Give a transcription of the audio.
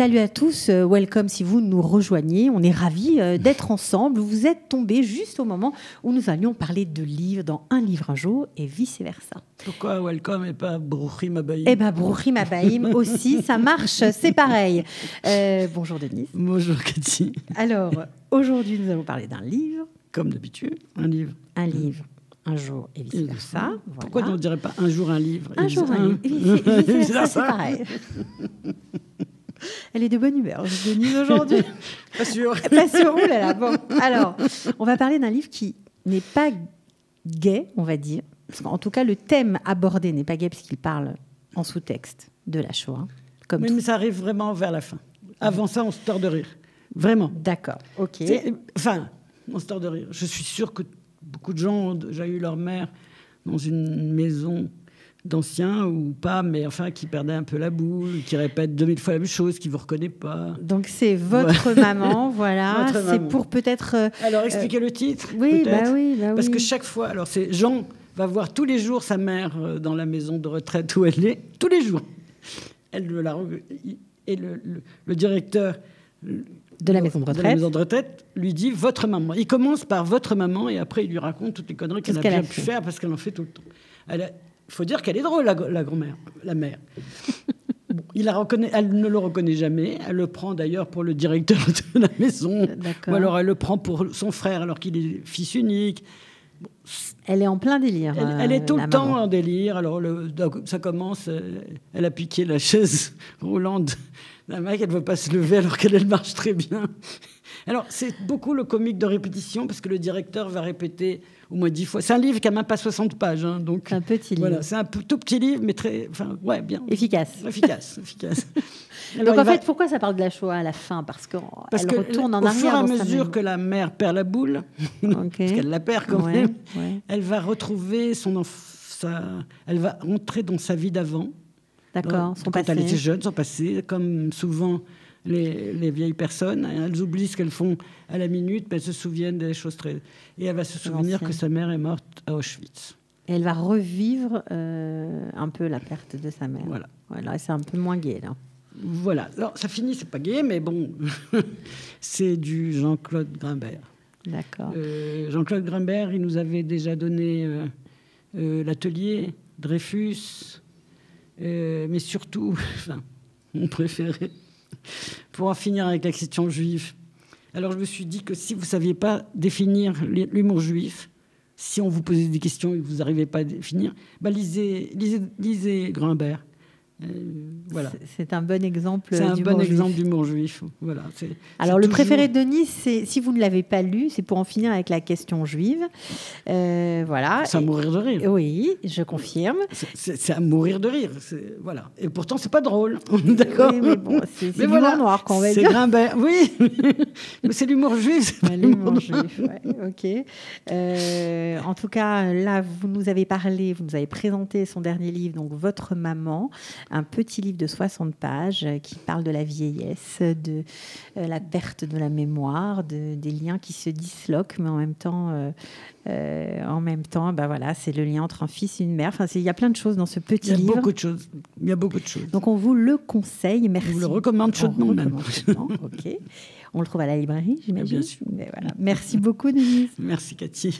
Salut à tous, welcome si vous nous rejoignez. On est ravis d'être ensemble. Vous êtes tombés juste au moment où nous allions parler de livres dans Un livre un jour et vice-versa. Pourquoi welcome et pas Brouchim Abaïm? Eh bien, Brouchim Abaïm aussi, ça marche, c'est pareil. Bonjour Denise. Bonjour Cathy. Alors, aujourd'hui, nous allons parler d'un livre. Comme d'habitude, un livre. Un livre, un jour et vice-versa. Pourquoi on ne dirait pas un jour un livre? Un jour un livre, et vice-versa, c'est pareil. Elle est de bonne humeur, Denise, aujourd'hui. Pas sûr. Pas sûr, oh là là. Bon, alors, on va parler d'un livre qui n'est pas gai, on va dire. En tout cas, le thème abordé n'est pas gai puisqu'il parle en sous-texte de la Shoah. Oui, mais ça arrive vraiment vers la fin. Avant ça, on se tord de rire. Vraiment. D'accord, ok. Enfin, on se tord de rire. Je suis sûre que beaucoup de gens ont déjà eu leur mère dans une maison d'anciens ou pas, mais enfin, qui perdaient un peu la boule, qui répètent 2000 fois la même chose, qui ne vous reconnaît pas. Donc, c'est votre maman, voilà. Votre c'est maman. pour peut-être... Alors, expliquez le titre, oui, peut-être. oui. Parce que chaque fois... Alors, c'est Jean va voir tous les jours sa mère dans la maison de retraite où elle est. Tous les jours. Et le directeur... de la maison de retraite lui dit votre maman. Il commence par votre maman et après il lui raconte toutes les conneries qu'elle a bien pu faire parce qu'elle en fait tout le temps. Il faut dire qu'elle est drôle, la grand-mère, la mère. Bon, elle ne le reconnaît jamais. Elle le prend d'ailleurs pour le directeur de la maison. Ou alors elle le prend pour son frère alors qu'il est fils unique. Bon, elle est en plein délire. Elle est tout le temps en délire. Alors ça commence, elle a piqué la chaise roulante d'un mec, elle ne veut pas se lever alors qu'elle marche très bien. Alors c'est beaucoup le comique de répétition parce que le directeur va répéter au moins 10 fois. C'est un livre qui n'a même pas 60 pages. Hein, donc, un petit livre. Voilà, c'est un tout petit livre, mais très... Enfin, ouais, bien. Efficace. Alors, donc en fait, pourquoi ça parle de la Shoah à la fin? Parce qu'elle retourne en arrière. Au fur et à mesure que la mère perd la boule, parce qu'elle la perd quand même, elle va retrouver elle va entrer dans sa vie d'avant. D'accord, son passé. Quand elle était jeune, son passé, comme souvent les vieilles personnes, elles oublient ce qu'elles font à la minute, mais elles se souviennent des choses très... Et elle va se souvenir que sa mère est morte à Auschwitz. Et elle va revivre un peu la perte de sa mère. Voilà, c'est un peu moins gai, là. Voilà. Alors, ça finit, c'est pas gai, mais bon, c'est du Jean-Claude Grimbert. D'accord. Jean-Claude Grimbert, il nous avait déjà donné l'atelier, Dreyfus, mais surtout, mon préféré, pour en finir avec la question juive. Alors, je me suis dit que si vous ne saviez pas définir l'humour juif, si on vous posait des questions et que vous n'arrivez pas à définir, lisez Grimbert. Voilà. C'est un bon exemple. C'est un bon exemple d'humour juif. Voilà. Alors le préféré de Denis, c'est si vous ne l'avez pas lu, c'est pour en finir avec la question juive. Voilà. C'est à mourir de rire. Oui, je confirme. C'est à mourir de rire. Voilà. Et pourtant c'est pas drôle. D'accord. Oui, mais bon, c'est l'humour noir qu'on va dire. C'est Grimbert. Oui. Mais c'est l'humour juif. L'humour juif. Ouais, ok. En tout cas, là, vous nous avez parlé, vous nous avez présenté son dernier livre, donc Votre maman. Un petit livre de 60 pages qui parle de la vieillesse, de la perte de la mémoire, des liens qui se disloquent, mais en même temps, voilà, c'est le lien entre un fils et une mère. Enfin, il y a plein de choses dans ce petit livre. Il y a beaucoup de choses. Donc, on vous le conseille. Merci. Je vous le recommande chaudement. Ok. On le trouve à la librairie, j'imagine. Bien sûr. Mais voilà. Merci beaucoup, Denise. Merci, Cathy.